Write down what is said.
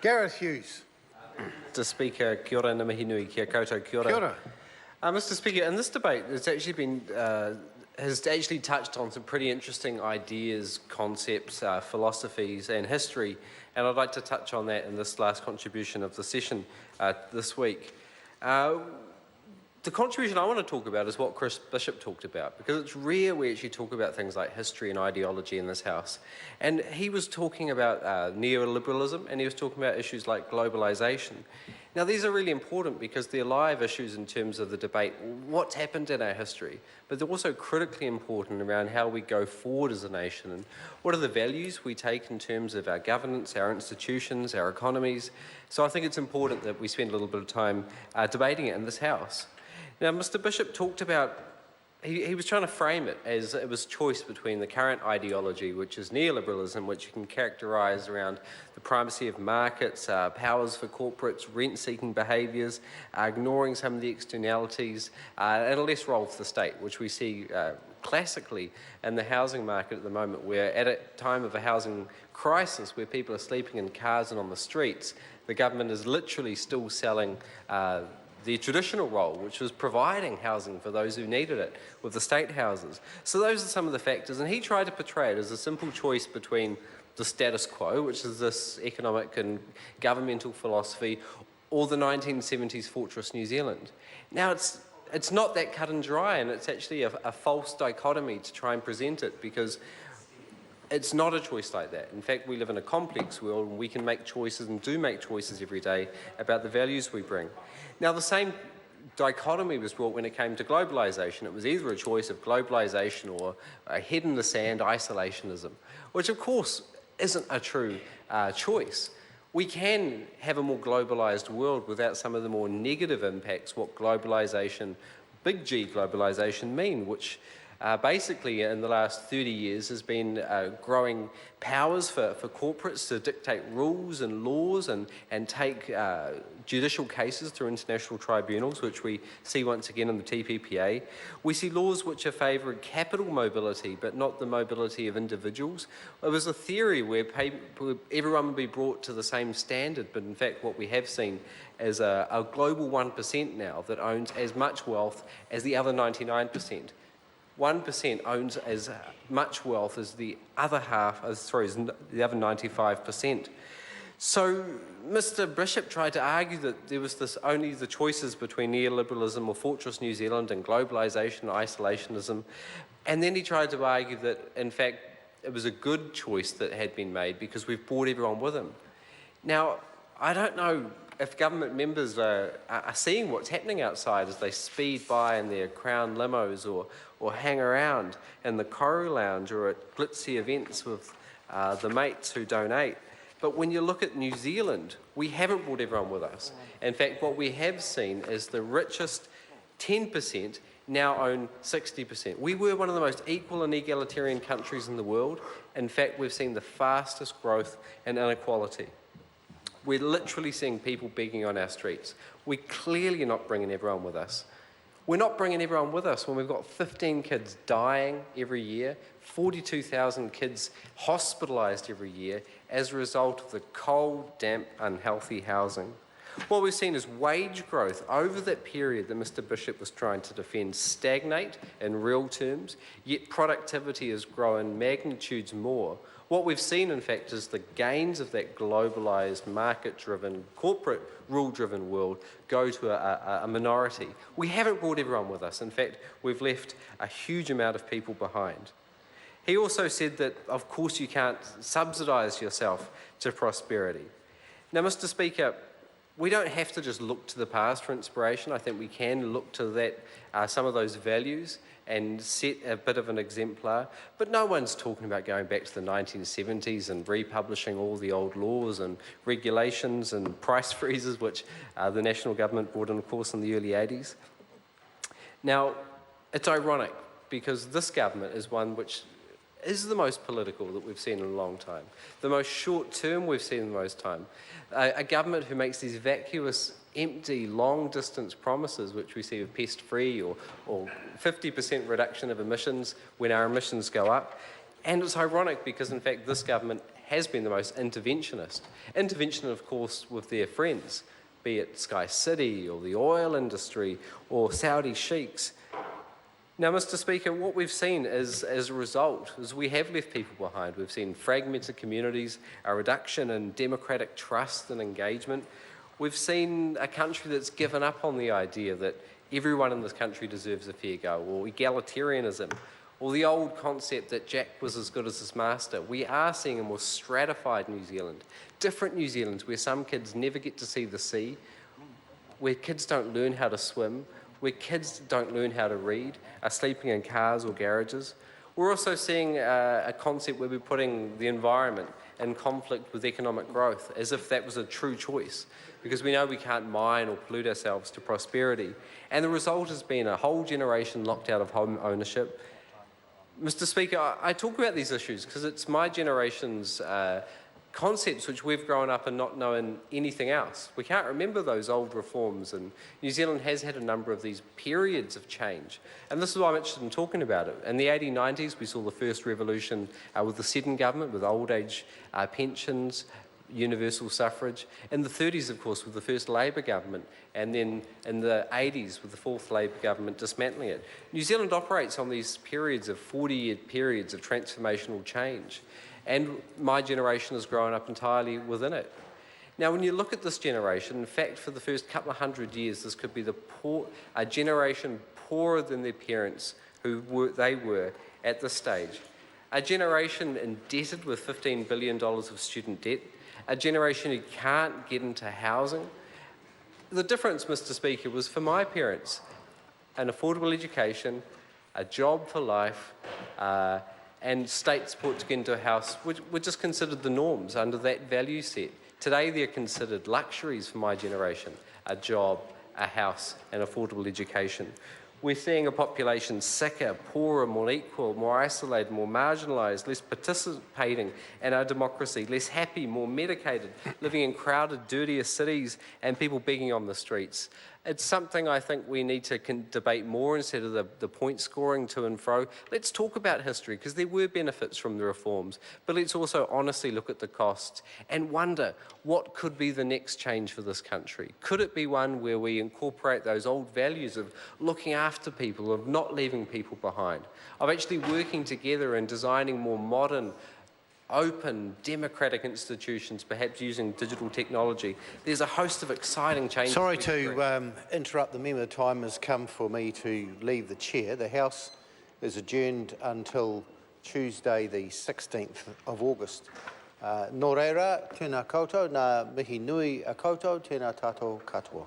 Gareth Hughes. Mr. Speaker, kia ora, ngā mihi nui, kia koutou, kia ora. Kia ora. Mr. Speaker, in this debate, it's actually been has actually touched on some pretty interesting ideas, concepts, philosophies, and history, and I'd like to touch on that in this last contribution of the session this week. The contribution I want to talk about is what Chris Bishop talked about, because it's rare we actually talk about things like history and ideology in this House. And he was talking about neoliberalism, and he was talking about issues like globalisation. Now, these are really important because they're live issues in terms of the debate, what's happened in our history, but they're also critically important around how we go forward as a nation and what are the values we take in terms of our governance, our institutions, our economies. So I think it's important that we spend a little bit of time debating it in this House. Now, Mr. Bishop talked about, he was trying to frame it as it was choice between the current ideology, which is neoliberalism, which you can characterise around the primacy of markets, powers for corporates, rent-seeking behaviours, ignoring some of the externalities, and a less role for the state, which we see classically in the housing market at the moment, where at a time of a housing crisis, where people are sleeping in cars and on the streets, the government is literally still selling the traditional role, which was providing housing for those who needed it with the state houses. So those are some of the factors, and he tried to portray it as a simple choice between the status quo, which is this economic and governmental philosophy, or the 1970s fortress New Zealand. Now, it's not that cut and dry, and it's actually a false dichotomy to try and present it, because it's not a choice like that. In fact, we live in a complex world, and we can make choices and do make choices every day about the values we bring. Now, the same dichotomy was brought when it came to globalisation. It was either a choice of globalisation or a head in the sand isolationism, which of course isn't a true choice. We can have a more globalised world without some of the more negative impacts what globalisation, big G globalisation mean, which basically in the last 30 years has been growing powers for corporates to dictate rules and laws and take judicial cases through international tribunals, which we see once again in the TPPA. We see laws which are favouring capital mobility, but not the mobility of individuals. It was a theory where everyone would be brought to the same standard, but in fact what we have seen is a global 1% now that owns as much wealth as the other 99%. 1% owns as much wealth as the other the other 95%. So Mr. Bishop tried to argue that there was only the choices between neoliberalism or fortress New Zealand and globalisation and isolationism, and then he tried to argue that in fact it was a good choice that had been made because we've brought everyone with him. Now, I don't know if government members are seeing what's happening outside as they speed by in their Crown limos or hang around in the Koru Lounge or at glitzy events with the mates who donate. But when you look at New Zealand, we haven't brought everyone with us. In fact, what we have seen is the richest 10% now own 60%. We were one of the most equal and egalitarian countries in the world. In fact, we've seen the fastest growth in inequality. We're literally seeing people begging on our streets. We're clearly not bringing everyone with us. We're not bringing everyone with us when we've got 15 kids dying every year, 42,000 kids hospitalised every year as a result of the cold, damp, unhealthy housing. What we've seen is wage growth over that period that Mr. Bishop was trying to defend stagnate in real terms, yet productivity has grown magnitudes more. What we've seen, in fact, is the gains of that globalised, market-driven, corporate, rule-driven world go to a minority. We haven't brought everyone with us. In fact, we've left a huge amount of people behind. He also said that, of course, you can't subsidise yourself to prosperity. Now, Mr. Speaker, we don't have to just look to the past for inspiration. I think we can look to that, some of those values and set a bit of an exemplar. But no one's talking about going back to the 1970s and republishing all the old laws and regulations and price freezes, which the national government brought in, of course, in the early 80s. Now, it's ironic because this government is one which is the most political that we've seen in a long time, the most short-term we've seen in the most time, a government who makes these vacuous, empty, long-distance promises, which we see with pest-free or 50% reduction of emissions when our emissions go up. And it's ironic because, in fact, this government has been the most interventionist. Intervention, of course, with their friends, be it Sky City or the oil industry or Saudi sheiks. Now, Mr. Speaker, what we've seen is, as a result, is we have left people behind. We've seen fragmented communities, a reduction in democratic trust and engagement. We've seen a country that's given up on the idea that everyone in this country deserves a fair go, or egalitarianism, or the old concept that Jack was as good as his master. We are seeing a more stratified New Zealand, different New Zealands where some kids never get to see the sea, where kids don't learn how to swim, where kids don't learn how to read, are sleeping in cars or garages. We're also seeing a concept where we're putting the environment in conflict with economic growth, as if that was a true choice, because we know we can't mine or pollute ourselves to prosperity. And the result has been a whole generation locked out of home ownership. Mr. Speaker, I talk about these issues because it's my generation's concepts which we've grown up and not knowing anything else. We can't remember those old reforms, and New Zealand has had a number of these periods of change. And this is why I'm interested in talking about it. In the 1890s, we saw the first revolution with the Seddon government, with old age pensions, universal suffrage. In the 30s, of course, with the first Labour government, and then in the 80s with the fourth Labour government dismantling it. New Zealand operates on these periods of 40-year periods of transformational change. And my generation has grown up entirely within it. Now, when you look at this generation, in fact, for the first couple of 100 years, this could be a generation poorer than their parents they were at this stage. A generation indebted with $15 billion of student debt. A generation who can't get into housing. The difference, Mr. Speaker, was for my parents, an affordable education, a job for life, and state support to get into a house, which were just considered the norms under that value set. Today they're considered luxuries for my generation, a job, a house, and affordable education. We're seeing a population sicker, poorer, more equal, more isolated, more marginalised, less participating in our democracy, less happy, more medicated, living in crowded, dirtier cities, and people begging on the streets. It's something I think we need to debate more instead of the point scoring to and fro. Let's talk about history, because there were benefits from the reforms, but let's also honestly look at the costs and wonder what could be the next change for this country. Could it be one where we incorporate those old values of looking after people, of not leaving people behind, of actually working together and designing more modern, open, democratic institutions, perhaps using digital technology? There's a host of exciting changes. Sorry to interrupt the member. The time has come for me to leave the chair. The House is adjourned until Tuesday the 16th of August. Nō reira, tēnā koutou, nā mihi nui a koutou, tēnā tātou katoa.